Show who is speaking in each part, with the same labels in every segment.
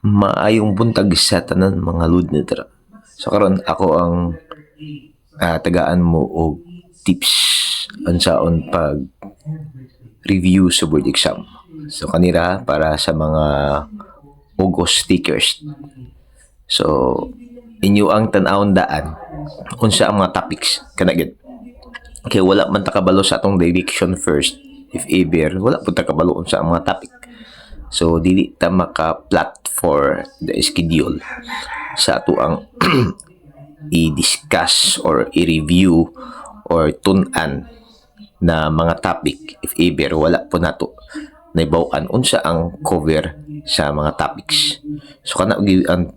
Speaker 1: Maayong buntag sa tanan mga ludnitra. So karon ako ang tagaan mo og tips unsaon pag review sa board exam. So kanira para sa mga August stickers. So inyo ang tan-awon daan unsa ang mga topics kana gid. Okay, wala man ta kabalo sa atong direction first if ever wala pud ta kabalo unsa ang mga topic. So dili ta maka-plot for the schedule sa ato ang i-discuss or i-review or tun-an na mga topic if ever wala po nato naibaw-an unsa ang cover sa mga topics. So kana ang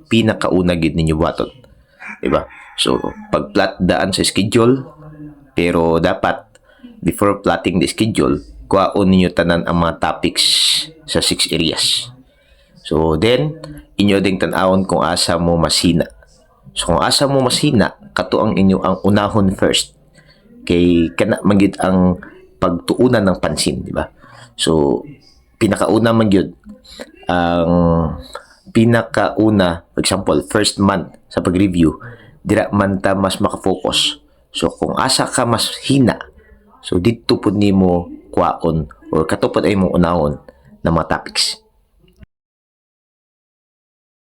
Speaker 1: pinakauna gid ninyo buhaton, di ba? So pag-plot daan sa schedule, pero dapat before plotting the schedule kuhaon ninyo tanan ang mga topics sa 6 areas. So then inyo ding tan-awon kung asa mo masina. So kung asa mo masina kato ang inyo ang unahon first kay kana magid ang pagtuunan ng pansin, di ba? So pinakauna man gyud ang pinakauna, for example first month sa pag-review dira man ta mas maka-focus. So kung asa ka mas hina, so dito pud nimo kuhaon or katupad ay mong unahon na mga topics.